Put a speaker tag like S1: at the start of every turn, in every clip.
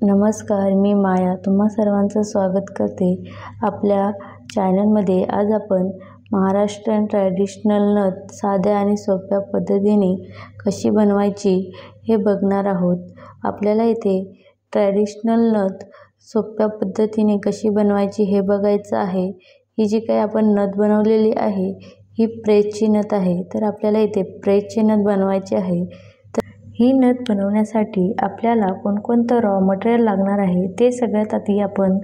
S1: नमस्कार, मी माया तुम्हा सर्वांचं स्वागत करते आपल्या चॅनलमध्ये। आज आपण महाराष्ट्रीयन ट्रॅडिशनल नथ साध्या आणि सोप्या पद्धतीने कशी बनवायची हे बघणार आहोत। आपल्याला इथे ट्रॅडिशनल नथ सोप्या पद्धतीने कशी बनवायची हे बघायचं आहे। ही जी काही आपण नथ बनवलेली आहे ही प्रेसची नथ आहे, तर आपल्याला इथे प्रेसची नथ बनवायची आहे। ही नथ बनवण्यासाठी आपल्याला कोणकोणतं रॉ मटेरियल लागणार आहे ते सगळ्यात आधी आपण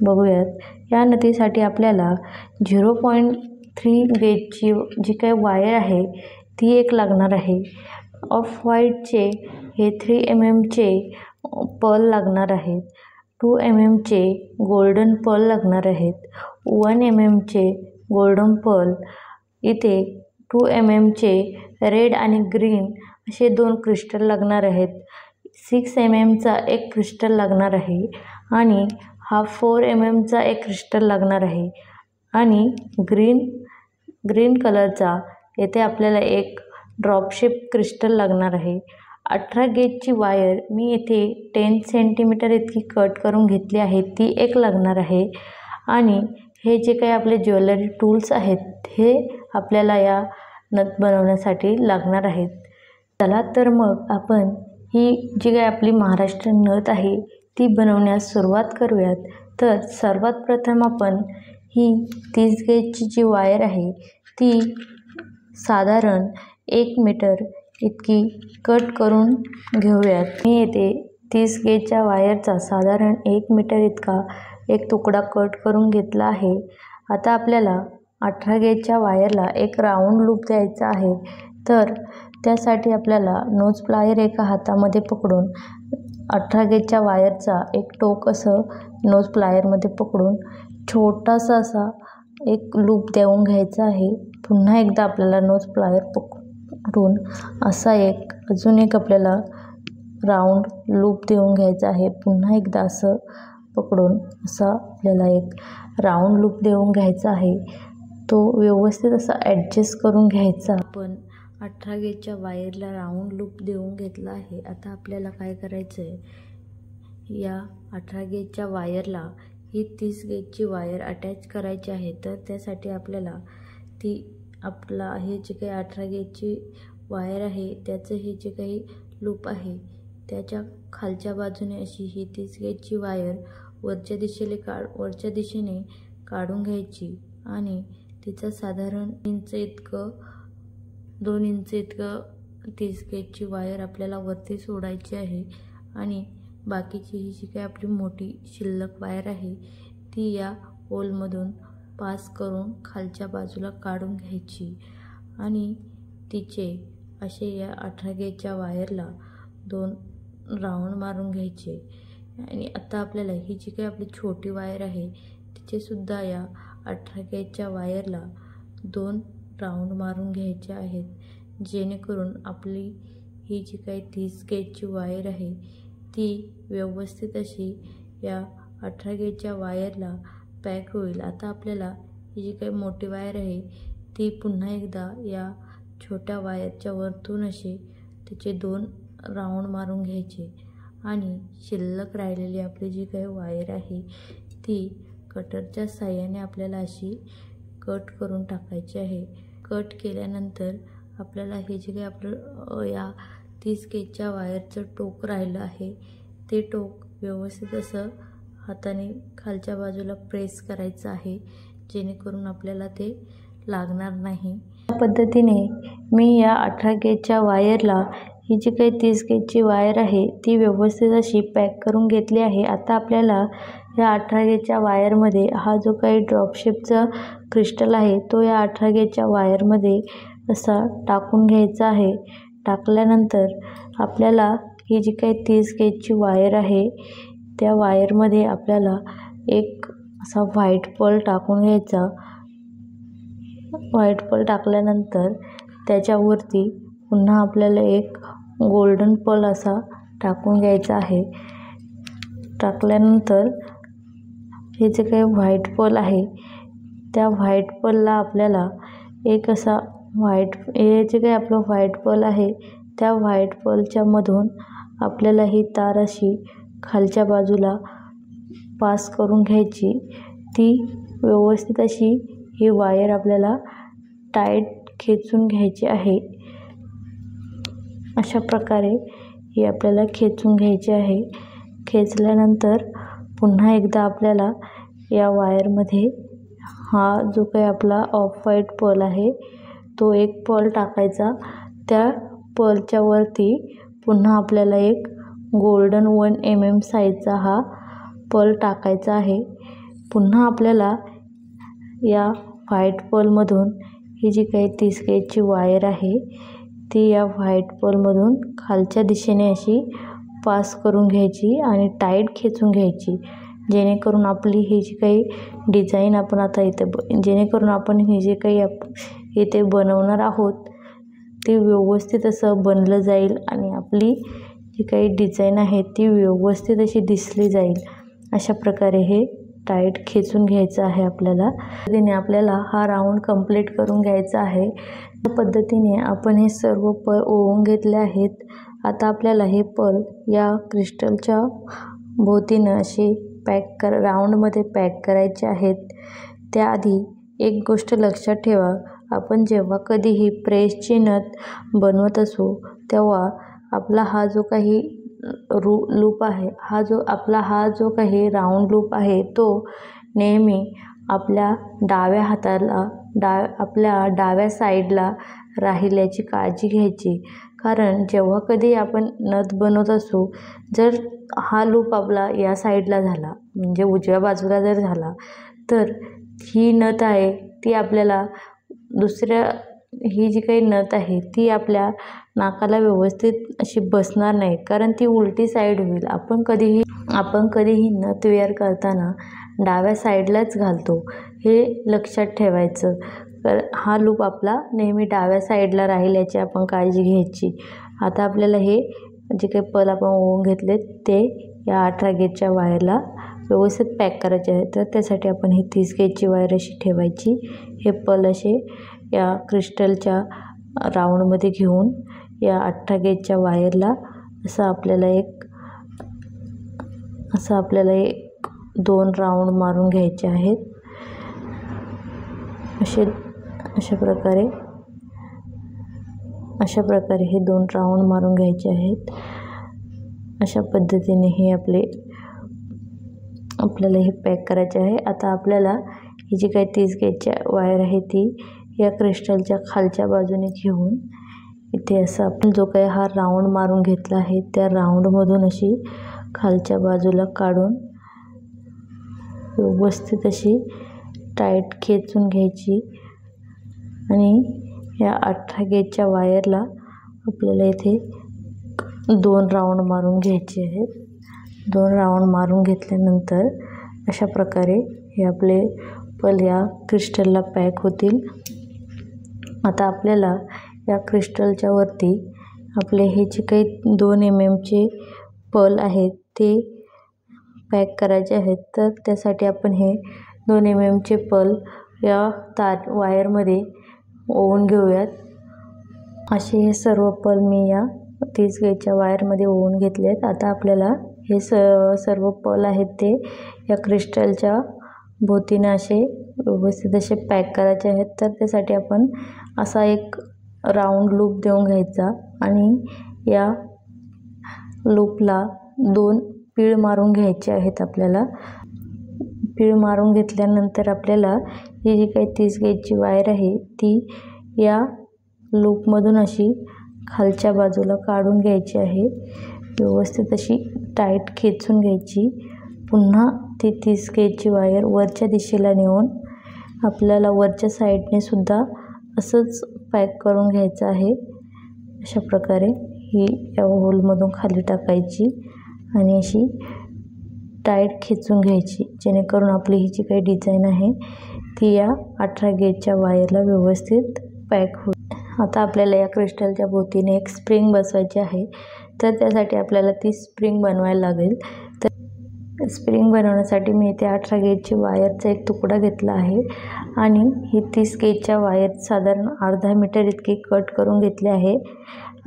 S1: बघूयात। या नथीसाठी आपल्याला 0.3 गेजची जी काही वायर आहे ती एक लागणार आहे। ऑफ व्हाईटचे हे 3 mmचे पर्ल लागणार आहेत। 2 mmचे गोल्डन पर्ल लागणार आहेत। 1 mmचे गोल्डन पर्ल, इथे 2 mmचे रेड आणि ग्रीन असे 2 क्रिस्टल लागणार आहेत। 6 mmचा एक क्रिस्टल लागणार आहे आणि हा 4 mmचा एक क्रिस्टल लागणार आहे आणि ग्रीन कलरचा येथे आपल्याला एक ड्रॉप शेप क्रिस्टल लागणार आहे। 18 गेजची वायर मी येथे 10 सेंटीमीटर इतकी कट करून घेतली आहे, ती एक लागणार आहे। आणि हे जे काही आपले ज्वेलरी टूल्स आहेत हे आपल्याला या नथ बनवण्यासाठी लागणार आहेत। चला तर मग आपण ही जी काही आपली महाराष्ट्रीयन नथ आहे ती बनवण्यास सुरुवात करूयात। तर सर्वात प्रथम आपण ही 30 गेजची जी वायर आहे ती साधारण 1 मीटर इतकी कट करून घेऊयात। मी येथे 30 गेजच्या वायरचा साधारण 1 मीटर इतका एक तुकडा कट करून घेतला आहे। आता आपल्याला 18 गेजच्या वायरला एक राऊंड लूप द्यायचा आहे, तर त्यासाठी आपल्याला नोज प्लायर एका हातामध्ये पकडून 18 गेजच्या वायरचा एक टोक असं नोज प्लायरमध्ये पकडून छोटासा असा एक लूप देऊन घ्यायचा आहे। पुन्हा एकदा आपल्याला नोज प्लायर पकडून असा अजून एक आपल्याला राऊंड लूप देऊन घ्यायचा आहे। पुन्हा एकदा असं पकडून असा आपल्याला एक राऊंड लूप देऊन घ्यायचा आहे। तो व्यवस्थित असा ॲडजस्ट करून घ्यायचा। आपण 18 गेजच्या वायरला राऊंड लूप देऊन घेतला आहे। आता आपल्याला काय करायचं आहे, या 18 गेजच्या वायरला ही 30 गेजची वायर अटॅच करायची आहे। तर त्यासाठी आपल्याला हे जे काही 18 गेजची वायर आहे त्याचं हे जे काही लूप आहे त्याच्या खालच्या बाजूने अशी ही 30 गेजची वायर वरच्या दिशेने काढून घ्यायची आणि तिचं साधारण 2 इंच इतकं 30 गेजची वायर आपल्याला वरती सोडायची आहे आणि बाकीची ही जी काही आपली मोठी शिल्लक वायर आहे ती या होलमधून पास करून खालच्या बाजूला काढून घ्यायची आणि तिचे असे या 18 गेजच्या वायरला 2 राऊंड मारून घ्यायचे। आणि आता आपल्याला ही जी काही आपली छोटी वायर आहे तिचे सुद्धा या 18 गेजच्या वायरला 2 राऊंड मारून घ्यायचे आहेत, जेणेकरून आपली ही जी काही 30 गेजची वायर आहे ती व्यवस्थित अशी या 18 गेजच्या वायरला पॅक होईल। आता आपल्याला ही जी काही मोठी वायर आहे ती पुन्हा एकदा या छोट्या वायरच्या वरतून असे तिचे 2 राऊंड मारून घ्यायचे आणि शिल्लक राहिलेली आपली जी काही वायर आहे ती कटरच्या साहाय्याने आपल्याला अशी कट करून टाकायची आहे। कट केल्यानंतर आपल्याला हे जे काही आपलं या 30 गेजच्या वायरचं टोक राहिलं आहे ते टोक व्यवस्थित असं हाताने खालच्या बाजूला प्रेस करायचं आहे, जेणेकरून आपल्याला ते लागणार नाही। या पद्धतीने मी या 18 गेजच्या वायरला ही जी काही 30 गेजची वायर आहे ती व्यवस्थित अशी पॅक करून घेतली आहे। आता आपल्याला या 18 गेजच्या वायरमध्ये हा जो काही ड्रॉप शेपचा क्रिस्टल आहे तो या 18 गेजच्या वायरमध्ये असा टाकून घ्यायचा आहे। टाकल्यानंतर आपल्याला ही जी काही 30 गेजची वायर आहे त्या वायरमध्ये आपल्याला एक असा व्हाईट पर्ल टाकून घ्यायचा। व्हाईट पर्ल टाकल्यानंतर त्याच्यावरती पुन्हा आपल्याला एक गोल्डन पर्ल असा टाकून घ्यायचा आहे। टाकल्यानंतर हे जे काही व्हाईट पर्ल आहे त्या व्हाईट पर्लला आपल्याला एक असा हे जे काही आपलं व्हाईट पर्ल आहे त्या व्हाईट पर्लच्या मधून आपल्याला ही तार अशी खालच्या बाजूला पास करून घ्यायची। ती व्यवस्थित अशी ही वायर आपल्याला टाईट खेचून घ्यायची आहे। अशा प्रकारे ही आपल्याला खेचून घ्यायची आहे। खेचल्यानंतर पुन्हा एकदा आपल्याला या वायरमध्ये हा जो काही आपला ऑफ व्हाईट पर्ल आहे तो एक पर्ल टाकायचा। त्या पर्लच्या वरती पुन्हा आपल्याला एक गोल्डन 1 mm साईजचा हा पर्ल टाकायचा आहे। पुन्हा आपल्याला या व्हाईट पर्लमधून ही जी काही 30 गेजची वायर आहे ती या व्हाईट पर्लमधून खालच्या दिशेने अशी पास करून घ्यायची आणि टाईट खेचून घ्यायची, जेणेकरून आपली ही जी काही डिझाईन आपण आता हे जे काही इथे बनवणार आहोत ते व्यवस्थित असं बनलं जाईल आणि आपली जी काही डिझाईन आहे ती व्यवस्थित अशी दिसली जाईल। अशा प्रकारे हे टाईट खेचून घ्यायचं आहे आपल्याला हा राऊंड कंप्लीट करून घ्यायचा आहे। या पद्धतीने आपण हे सर्व पर्ल ओवून घेतले आहेत। आता आपल्याला हे पर्ल या क्रिस्टलच्या भोवतीनं असे राऊंडमध्ये पॅक करायचे आहेत। त्याआधी एक गोष्ट लक्षात ठेवा, आपण जेव्हा कधीही प्रेसची नथ बनवत असू तेव्हा आपला हा जो काही लूप आहे हा जो काही राऊंड लूप आहे तो नेहमी आपल्या डाव्या हाताला आपल्या डाव्या साईडला राहील याची काळजी घ्यायची। कारण जेव्हा कधी आपण नथ बनवत असू, जर हा लूप आपला या साईडला झाला म्हणजे उजव्या बाजूला जर झाला तर ही नथ आहे ती आपल्याला ही जी काही नथ आहे ती आपल्या नाकाला व्यवस्थित अशी बसणार नाही, कारण ती उलटी साईड होईल। आपण कधीही नथ वेअर करताना डाव्या साईडलाच घालतो, हे लक्षात ठेवायचं। तर हा लूप आपला नेहमी डाव्या साईडला राहील याची आपण काळजी घ्यायची। आता आपल्याला हे जे काही पर्ल आपण ओवून घेतले ते या 18 गेजच्या वायरला व्यवस्थित पॅक करायचे आहे। तर त्यासाठी आपण ही 30 गेजची वायर अशी ठेवायची। हे पर्ल असे या क्रिस्टलच्या राऊंडमध्ये घेऊन या 18 गेजच्या वायरला असं आपल्याला एक 2 राऊंड मारून घ्यायचे आहेत। अशा प्रकारे हे 2 राऊंड मारून घ्यायचे आहेत। अशा पद्धतीने हे आपल्याला हे पॅक करायचे आहे। आता आपल्याला ही जी काही 30 गेजची वायर आहे ती या क्रिस्टलच्या खालच्या बाजूने घेऊन इथे असं आपण जो काही हा राऊंड मारून घेतला आहे त्या राऊंडमधून अशी खालच्या बाजूला काढून व्यवस्थित अशी टाईट खेचून घ्यायची आणि या 18 गेजच्या वायरला आपल्याला इथे 2 राऊंड मारून घ्यायचे आहेत। 2 राऊंड मारून घेतल्यानंतर अशा प्रकारे हे आपले पर्ल या क्रिस्टलला पॅक होतील। आता आपल्याला या क्रिस्टलच्या वरती आपले हे जे काही 2 mmचे पर्ल आहेत ते पॅक करायचे आहेत। तर त्यासाठी आपण हे 2 mmचे पर्ल या वायरमध्ये ओवून घेऊयात। असे हे सर्व पर्ल मी या 30 गेजच्या वायरमध्ये ओवून घेतले आहेत। आता आपल्याला हे सर्व पर्ल आहेत ते या क्रिस्टलच्या भोवतीनं असे व्यवस्थित असे पॅक करायचे आहेत। तर त्यासाठी आपण असा एक राऊंड लूप देऊन घ्यायचा आणि या लूपला 2 पीळ मारून घ्यायचे आहेत। आपल्याला पीळ मारून घेतल्यानंतर आपल्याला ही जी काही 30 गेजची वायर आहे ती या लूपमधून अशी खालच्या बाजूला काढून घ्यायची आहे। व्यवस्थित अशी टाईट खेचून घ्यायची। पुन्हा ती 30 गेजची वायर वरच्या दिशेला नेऊन आपल्याला वरच्या साईडने सुद्धा असंच पॅक करून घ्यायचं आहे। अशा प्रकारे ही या होलमधून खाली टाकायची आणि अशी टाईट खेचून घ्यायची, जेणेकरून आपली ही जी काही डिझाईन आहे ती या 18 गेजच्या वायरला व्यवस्थित पॅक होईल। आता आपल्याला या क्रिस्टलच्या भोवतीने एक स्प्रिंग बसवायची आहे। तर त्यासाठी आपल्याला ती स्प्रिंग बनवायला लागेल। तर स्प्रिंग बनवण्यासाठी मी इथे 18 गेजची वायरचा एक तुकडा घेतला आहे आणि ही 30 गेजच्या वायर साधारण अर्धा मीटर इतकी कट करून घेतली आहे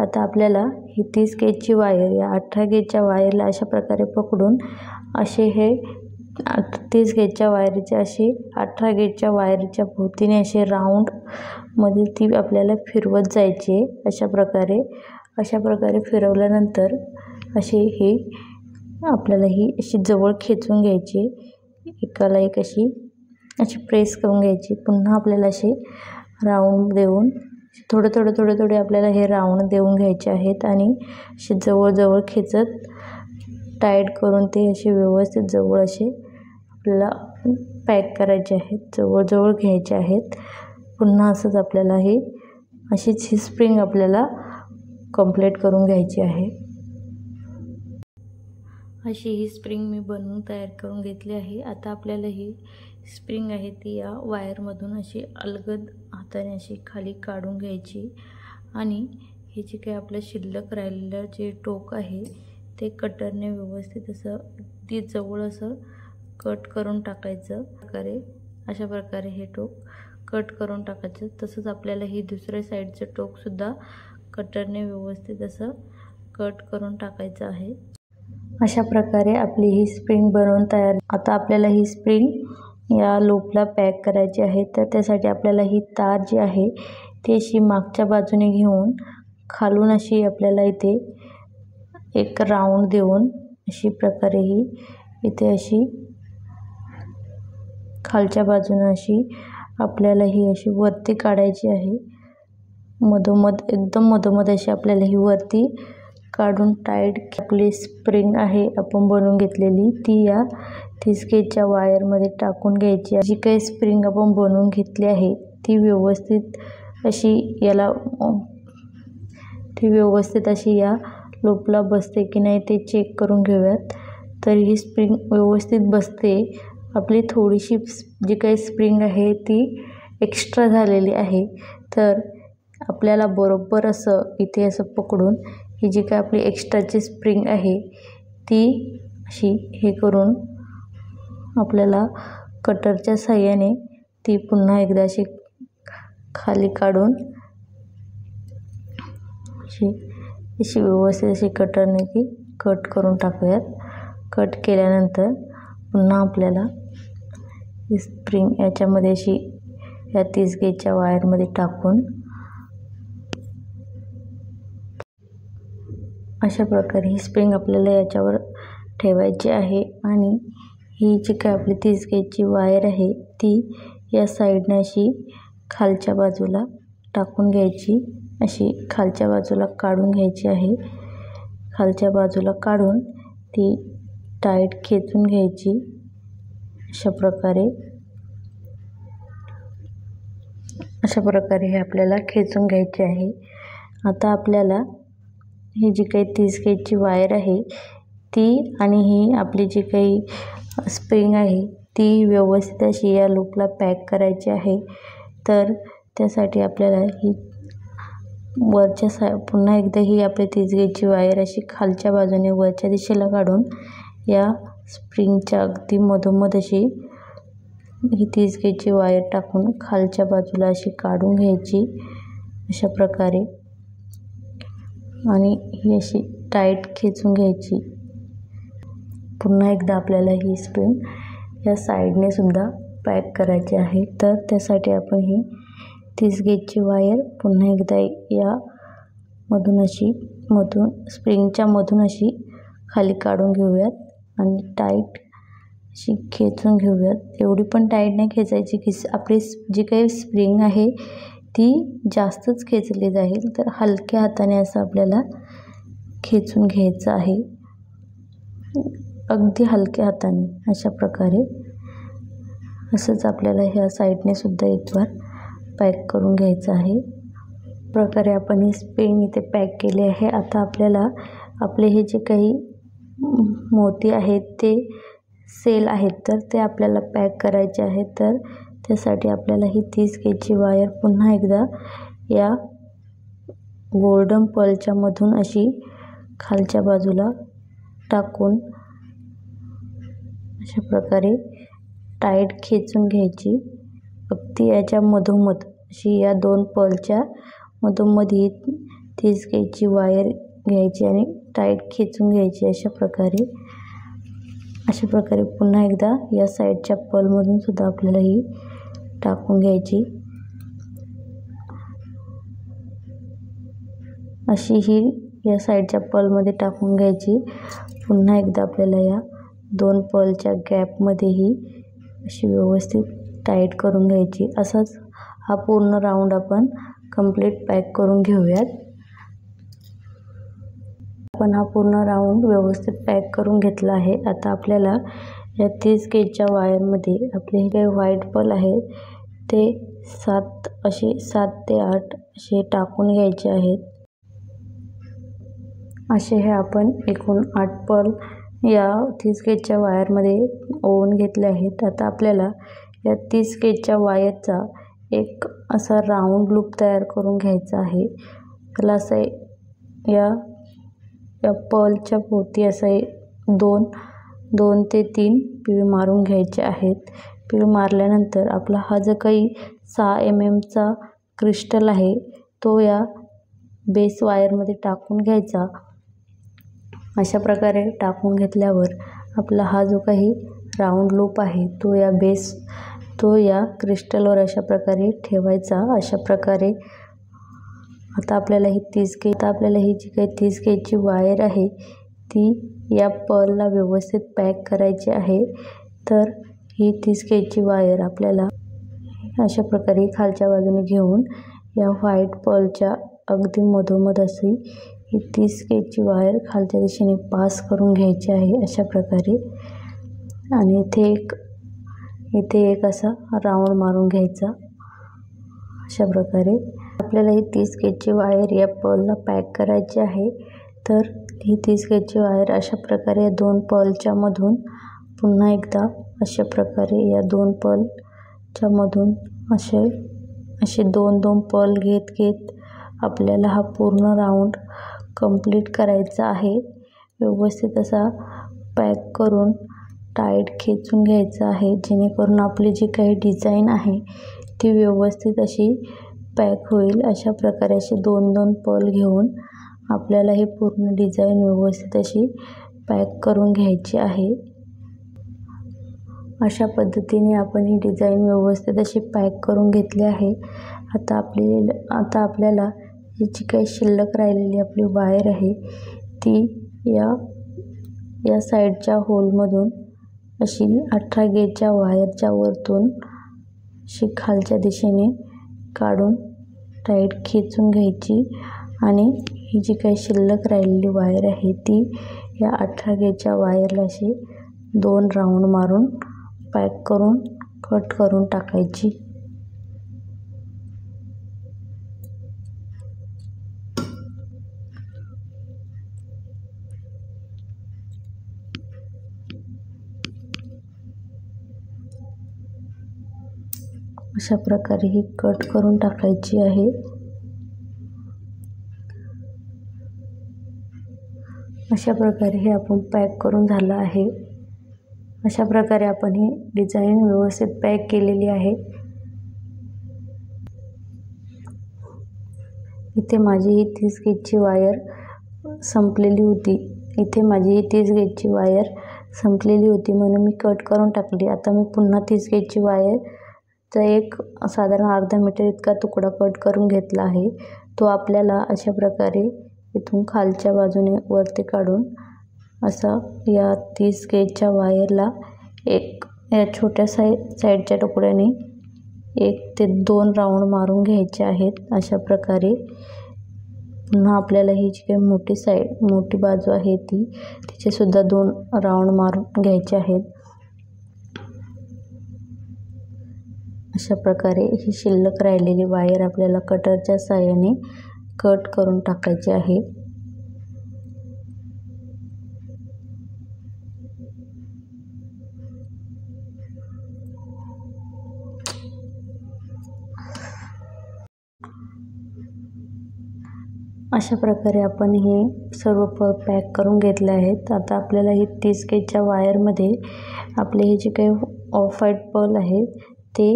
S1: आता आपल्याला ही 30 गेजची वायर या 18 गेजच्या वायरला अशा प्रकारे पकडून असे हे 30 गेजच्या वायरचे असे 18 गेजच्या वायरच्या भोवतीने असे राऊंडमध्ये ती आपल्याला फिरवत जायची अशा प्रकारे फिरवल्यानंतर अशी ही आपल्याला ही अशी जवळ खेचून घ्यायची, एकाला एक अशी प्रेस करून घ्यायची. पुन्हा आपल्याला असे राऊंड देऊन थोडे आपल्याला हे राऊंड देऊन घ्यायचे आहेत आणि असे जवळ खेचत टाईट करून ते असे व्यवस्थित जवळ असे आपल्याला पॅक करायचे आहेत, जवळ घ्यायचे आहेत. पुन्हा असंच आपल्याला ही अशीच ही स्प्रिंग आपल्याला कंप्लीट करून घ्यायची आहे. अशी ही स्प्रिंग मी बनवून तयार करून घेतली आहे. आता आपल्याला ही स्प्रिंग आहे ती या वायरमधून अशी अलगद हाताने अशी खाली काढून घ्यायची आणि हे जे काही आपलं शिल्लक राहिलेलं जे टोक आहे ते कटरने व्यवस्थित असं ती जवळ असं कट करून टाकायचं. अशा प्रकारे हे टोक कट करून टाकायचं. तसंच आपल्याला ही दुसऱ्या साईडचं टोकसुद्धा कटरने व्यवस्थित असं कट करून टाकायचं आहे. अशा प्रकारे आपली ही स्प्रिंग बनवून तयार. आता आपल्याला ही स्प्रिंग या लूपला पॅक करायची आहे. तर त्यासाठी आपल्याला ही तार जी आहे ती अशी मागच्या बाजूने घेऊन खालून अशी आपल्याला इथे एक राऊंड देऊन अशी प्रकारे ही इथे अशी खालच्या बाजूने अशी आपल्याला ही अशी वरती काढायची आहे. एकदम मधोमध अशी आपल्याला ही वरती काढून टाईट आपली स्प्रिंग आहे आपण बनवून घेतलेली ती या 30 गेजच्या वायरमध्ये टाकून घ्यायची. जी काही स्प्रिंग आपण बनवून घेतली आहे ती व्यवस्थित अशी या लूपला बसते की नाही ते चेक करून घेऊयात. तर ही स्प्रिंग व्यवस्थित बसते. आपली थोडीशी जी काही स्प्रिंग आहे ती एक्स्ट्रा झालेली आहे. तर आपल्याला बरोबर असं इथे असं पकडून ही जी काही आपली एक्स्ट्राची स्प्रिंग आहे ती अशी हे करून आपल्याला कटरच्या साहाय्याने ती पुन्हा एकदा अशी खाली काढून अशी व्यवस्थित अशी कटरने ती कट करून टाकूयात. कट केल्यानंतर पुन्हा आपल्याला ही स्प्रिंग याच्यामध्ये अशी या 30 गेजच्या वायरमध्ये टाकून अशा प्रकारे ही स्प्रिंग आपल्याला याच्यावर ठेवायची आहे आणि ही जी काय आपली 30 गेजची वायर आहे ती या साईडने अशी खालच्या बाजूला टाकून घ्यायची, अशी खालच्या बाजूला काढून घ्यायची आहे. खालच्या बाजूला काढून ती टाईट खेचून घ्यायची अशा प्रकारे हे आपल्याला खेचून घ्यायचे आहे. आता आपल्याला ही जी काही 30 गेजची वायर आहे ती आणि ही आपली जी काही स्प्रिंग आहे ती व्यवस्थित अशी या लूपला पॅक करायची आहे. तर त्यासाठी आपल्याला ही पुन्हा एकदा ही आपली 30 गेजची वायर अशी खालच्या बाजूने वरच्या दिशेला काढून या स्प्रिंगच्या अगदी मधोमध अशी ही 30 गेजची वायर टाकून खालच्या बाजूला अशी काढून घ्यायची अशा प्रकारे आणि ही अशी टाईट खेचून घ्यायची. पुन्हा एकदा आपल्याला ही स्प्रिंग या साईडने सुद्धा पॅक करायची आहे. तर त्यासाठी आपण ही 30 गेजची वायर पुन्हा एकदा या स्प्रिंगच्या मधून अशी खाली काढून घेऊयात आणि टाईट अशी खेचून घेऊयात. एवढी पण टाईट नाही खेचायची की आपली जी काही स्प्रिंग आहे ती जास्तच खेचली जाईल. तर हलक्या हाताने असं आपल्याला खेचून घ्यायचं आहे, अगदी हलक्या हाताने अशा प्रकारे. असंच आपल्याला ह्या साईडने सुद्धा एक बार पॅक करून घ्यायचं आहे. प्रकारे आपण ही स्प्रिंग इथे पॅक केली आहे. आता आपल्याला आपले हे जे काही मोती आहेत ते सेल आहेत तर ते आपल्याला पॅक करायचे आहेत. तर त्यासाठी आपल्याला ही 30 गेजची वायर पुन्हा एकदा या गोल्डन पर्लच्या मधून अशी खालच्या बाजूला टाकून अशा प्रकारे टाईट खेचून घ्यायची. अगदी याच्या मधोमध अशी या 2 पर्लच्या मधोमध ही 30 गेजची वायर घ्यायची आणि टाईट खेचून घ्यायची. अशा प्रकारे पुन्हा एकदा या साईडच्या पलमधून सुद्धा आपल्याला ही टाकून घ्यायची. अशी ही या साईडच्या पलमध्ये टाकून घ्यायची. पुन्हा एकदा आपल्याला या 2 पलच्या गॅपमध्ये ही अशी व्यवस्थित टाईट करून घ्यायची. असाच हा पूर्ण राऊंड आपण कंप्लीट पॅक करून घेऊयात. आपण हा पूर्ण राऊंड व्यवस्थित पॅक करून घेतला आहे. आता आपल्याला या 30 गेजच्या वायरमध्ये आपले हे काही व्हाईट पल आहे ते 7 ते 8 असे टाकून घ्यायचे आहेत. असे हे आपण एकूण 8 पल या 30 गेजच्या वायरमध्ये ओवून घेतले आहेत. आता आपल्याला या 30 गेजच्या वायरचा एक असा राऊंड लूप तयार करून घ्यायचा आहे. त्याला असं या पलच्या भोवती असं 2 ते 3 पिळी मारून घ्यायचे आहेत. पिळी मारल्यानंतर आपला हा जो काही 6 mm चा क्रिस्टल आहे तो या बेस वायरमध्ये टाकून घ्यायचा. अशा प्रकारे टाकून घेतल्यावर आपला हा जो काही राऊंड लूप आहे तो या क्रिस्टलवर अशा प्रकारे ठेवायचा. अशा प्रकारे आता आपल्याला ही 30 जी काही 30 गेजची वायर आहे ती या पलला व्यवस्थित पॅक करायची आहे. तर ही 30 गेजची वायर आपल्याला अशा प्रकारे खालच्या बाजूने घेऊन या व्हाईट पलच्या अगदी मधोमध अशी ही 30 गेजची वायर खालच्या दिशेने पास करून घ्यायची आहे. अशा प्रकारे आणि इथे एक असा राऊंड मारून घ्यायचा. अशा प्रकारे आपल्याला ही 30 गेजची वायर या पलला पॅक करायची आहे. तर ही 30 गेजची वायर अशा प्रकारे या 2 पलच्या मधून पुन्हा एकदा अशा प्रकारे या 2 पलच्या मधून असे 2 पल घेत आपल्याला हा पूर्ण राऊंड कंप्लीट करायचा आहे. व्यवस्थित असा पॅक करून टाईट खेचून घ्यायचा आहे, जेणेकरून आपली जी काही डिझाईन आहे ती व्यवस्थित अशी पॅक होईल. अशा प्रकारे असे 2 पल घेऊन आपल्याला ही पूर्ण डिझाईन व्यवस्थित अशी पॅक करून घ्यायची आहे. अशा पद्धतीने आपण ही डिझाईन व्यवस्थित अशी पॅक करून घेतली आहे. आता आपल्याला ही जी काही शिल्लक राहिलेली आपली वायर आहे ती या साईडच्या होलमधून अशी 18 गेजच्या वायरच्या वरतून अशी खालच्या दिशेने काढून टाईट खेचून घ्यायची आणि ही जी काही शिल्लक राहिलेली वायर आहे ती या 18 गेजच्या वायरला अशी 2 राऊंड मारून पॅक करून कट करून टाकायची. अशा प्रकारे ही कट करून टाकायची आहे. अशा प्रकारे हे आपण पॅक करून झालं आहे. अशा प्रकारे आपण ही डिझाईन व्यवस्थित पॅक केलेली आहे. इथे माझी ही 30 गेजची वायर संपलेली होती म्हणून मी कट करून टाकली. आता मी पुन्हा 30 गेजची वायरचा एक साधारण अर्धा मीटर इतका तुकडा कट करून घेतला आहे. तो आपल्याला अशा प्रकारे इथून खालच्या बाजूने वरती काढून असा या 30 गेजच्या वायरला या छोट्या साईडच्या तुकड्याने 1 ते 2 राऊंड मारून घ्यायचे आहेत. अशा प्रकारे पुन्हा आपल्याला ही जी काही मोठी बाजू आहे तिचे सुद्धा 2 राऊंड मारून घ्यायचे आहेत. अशा प्रकारे ही शिल्लक राहिलेली वायर आपल्याला कटरच्या साहाय्याने कट करून टाकायची आहे. अशा प्रकारे आपण हे सर्व पॅक करून घेतले आहेत. आता आपल्याला ही 30 गेजच्या वायरमध्ये आपले हे जे काही ऑफ व्हाईट पल आहेत ते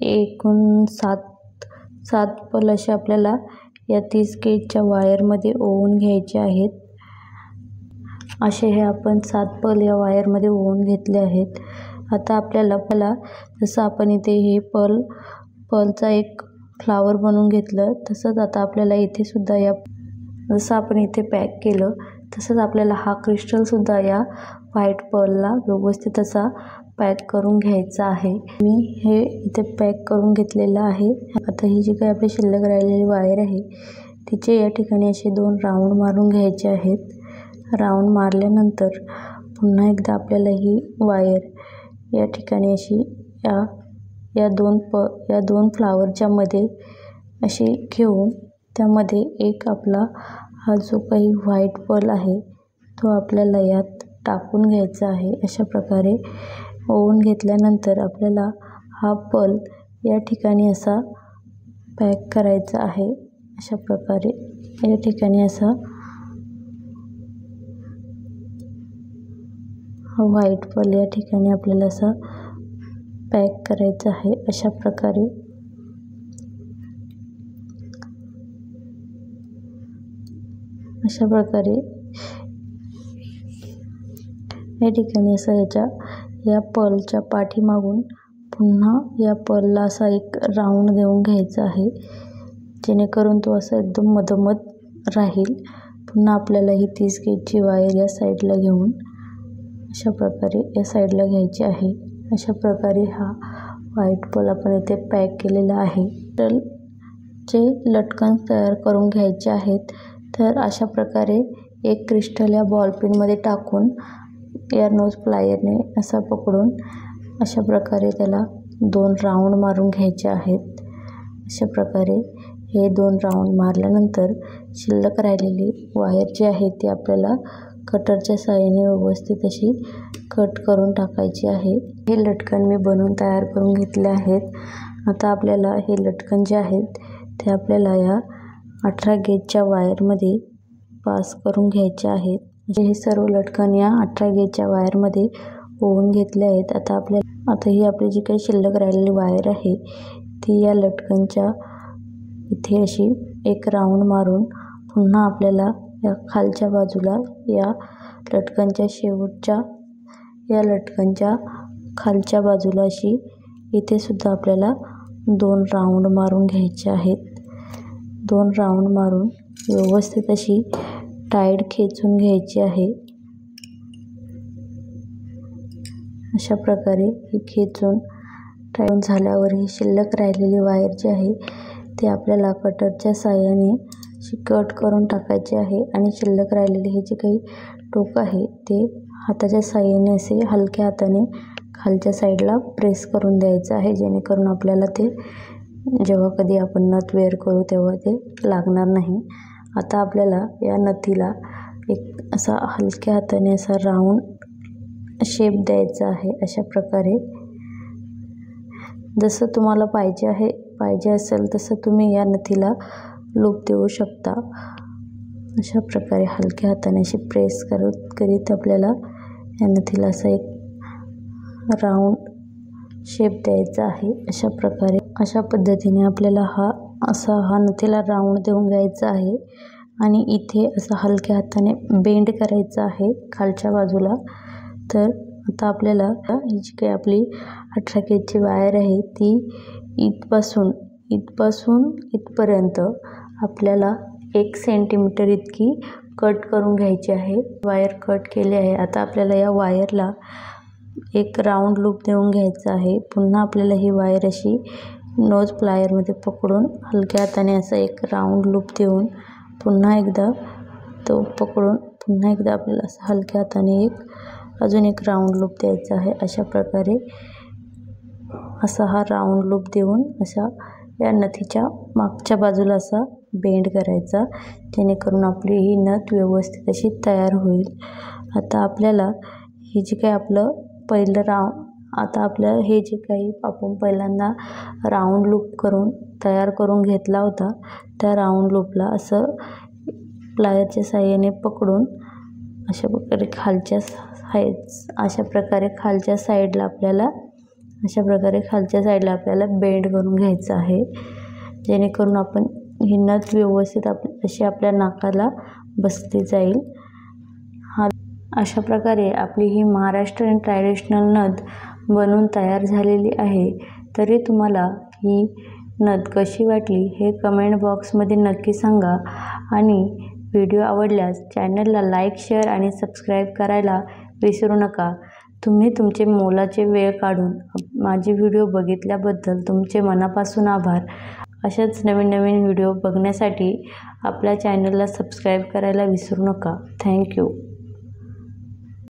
S1: एकूण 7 पल असे आपल्याला या 30 गेजच्या वायरमध्ये ओवून घ्यायचे आहेत. असे हे आपण 7 पर्ल या वायरमध्ये ओवून घेतले आहेत. आता आपल्याला जसं आपण इथे हे पर्लचा एक फ्लावर बनवून घेतलं, तसंच आता आपल्याला इथे सुद्धा जसं आपण इथे पॅक केलं तसंच आपल्याला हा क्रिस्टलसुद्धा या व्हाईट पर्लला व्यवस्थित असा पॅक करून घ्यायचा आहे. मी हे इथे पॅक करून घेतलेलं आहे. आता ही जी काही आपली शिल्लक राहिलेली वायर आहे तिचे या ठिकाणी असे 2 राऊंड मारून घ्यायचे आहेत. राऊंड मारल्यानंतर पुन्हा एकदा आपल्याला ही वायर या ठिकाणी अशी या दोन फ्लावरच्या मध्ये अशी घेऊन त्यामध्ये एक आपला हा जो काही व्हाईट पर्ल आहे तो आपल्याला यात टाकून घ्यायचा आहे. अशा प्रकारे ओवून घेतल्यानंतर आपल्याला हा पर्ल या ठिकाणी असा पॅक करायचा आहे. अशा प्रकारे या ठिकाणी असा हा व्हाईट पर्ल या ठिकाणी आपल्याला असा पॅक करायचा आहे. अशा प्रकारे या ठिकाणी असं या पर्लच्या पाठीमागून पुन्हा या पर्लला असा एक राऊंड देऊन घ्यायचा आहे, जेणेकरून तो असा एकदम मधोमध राहील. पुन्हा आपल्याला ही 30 गेजची वायर या साईडला घेऊन अशा प्रकारे या साईडला घ्यायची आहे. अशा प्रकारे हा व्हाईट पर्ल आपण इथे पॅक केलेला आहे. तर चे लटकन तयार करून घ्यायचे आहेत. तर अशा प्रकारे एक क्रिस्टल या बॉल पेनमध्ये टाकून या नोज प्लायरने असा पकडून अशा प्रकारे त्याला 2 राऊंड मारून घ्यायचे आहेत. अशा प्रकारे हे 2 राऊंड मारल्यानंतर शिल्लक राहिलेली वायर जी आहे ती आपल्याला कटरच्या साहाय्याने व्यवस्थित अशी कट करून टाकायची आहे. हे लटकन मी बनवून तयार करून घेतले आहेत. आता आपल्याला हे लटकन जे आहेत ते आपल्याला या 18 गेजच्या वायरमध्ये पास करून घ्यायचे आहेत. हे सर्व लटकन या 18 गेजच्या वायरमध्ये ओवून घेतले आहेत. आता ही आपली जी काही शिल्लक राहिलेली वायर आहे ती या लटकनच्या इथे अशी एक राऊंड मारून पुन्हा आपल्याला या खालच्या बाजूला या लटकनच्या खालच्या बाजूला अशी इथे सुद्धा आपल्याला 2 राऊंड मारून घ्यायचे आहेत. 2 राऊंड मारून व्यवस्थित अशी टाईट खेचून घ्यायची आहे. अशा प्रकारे ही खेचून टाईट झाल्यावर ही शिल्लक राहिलेली वायर जी आहे ते आपल्याला कटरच्या साहाय्याने अशी कट करून टाकायची आहे. आणि शिल्लक राहिलेले हे जे काही टोक आहे ते हाताच्या साहाय्याने असे हलक्या हाताने खालच्या साईडला प्रेस करून द्यायचं आहे, जेणेकरून आपल्याला ते जेव्हा कधी आपण नथ वेअर करू तेव्हा ते लागणार नाही. आता आपल्याला या नथीला एक असा हलक्या हाताने असा राऊंड शेप द्यायचा आहे. अशा प्रकारे जसं तुम्हाला पाहिजे असेल तसं तुम्ही या नथीला लूप देऊ शकता. अशा प्रकारे हलक्या हाताने अशी प्रेस करीत आपल्याला या नथीला असा एक राऊंड शेप द्यायचा आहे. अशा पद्धतीने आपल्याला हा नथीला राऊंड देऊन घ्यायचा आहे. आणि इथे असं हलक्या हाताने बेंड करायचं आहे खालच्या बाजूला. तर आता आपल्याला ही जी काही आपली 18 गेजची वायर आहे ती इथपासून इथपर्यंत आपल्याला 1 सेंटीमीटर इतकी कट करून घ्यायची आहे. वायर कट केली आहे. आता आपल्याला या वायरला एक राऊंड लूप देऊन घ्यायचा आहे. पुन्हा आपल्याला ही वायर अशी नोज प्लायरमध्ये पकडून हलक्या हाताने असं एक राऊंड लूप देऊन पुन्हा एकदा आपल्याला असं हलक्या हाताने अजून एक राऊंड लूप द्यायचा आहे. अशा प्रकारे असा हा राऊंड लूप देऊन असा या नथीच्या मागच्या बाजूला असा बेंड करायचा, जेणेकरून आपली ही नथ व्यवस्थित अशी तयार होईल. आता आपल्याला ही जी काही आपलं पहिलं हे जे काही आपण पहिल्यांदा राऊंड लूप तयार करून घेतला होता त्या राऊंड लूपला असं प्लायरच्या साहाय्याने पकडून अशा प्रकारे खालच्या साईडला आपल्याला बेंड करून घ्यायचं आहे, जेणेकरून आपण ही नथ व्यवस्थित अशी आपल्या नाकाला बसली जाईल. अशा प्रकारे आपली ही महाराष्ट्रीयन ट्रॅडिशनल नथ बनवून तयार झालेली आहे. तरी तुम्हाला ही नथ कशी वाटली हे कमेंट बॉक्समध्ये नक्की सांगा. आणि व्हिडिओ आवडल्यास चॅनलला लाईक, शेअर आणि सबस्क्राईब करायला विसरू नका. तुम्ही तुमचे मोलाचे वेळ काढून माझे व्हिडिओ बघितल्याबद्दल तुमचे मनापासून आभार. अशाच नवीन नवीन व्हिडिओ बघण्यासाठी आपल्या चॅनलला सबस्क्राईब करायला विसरू नका. थँक्यू.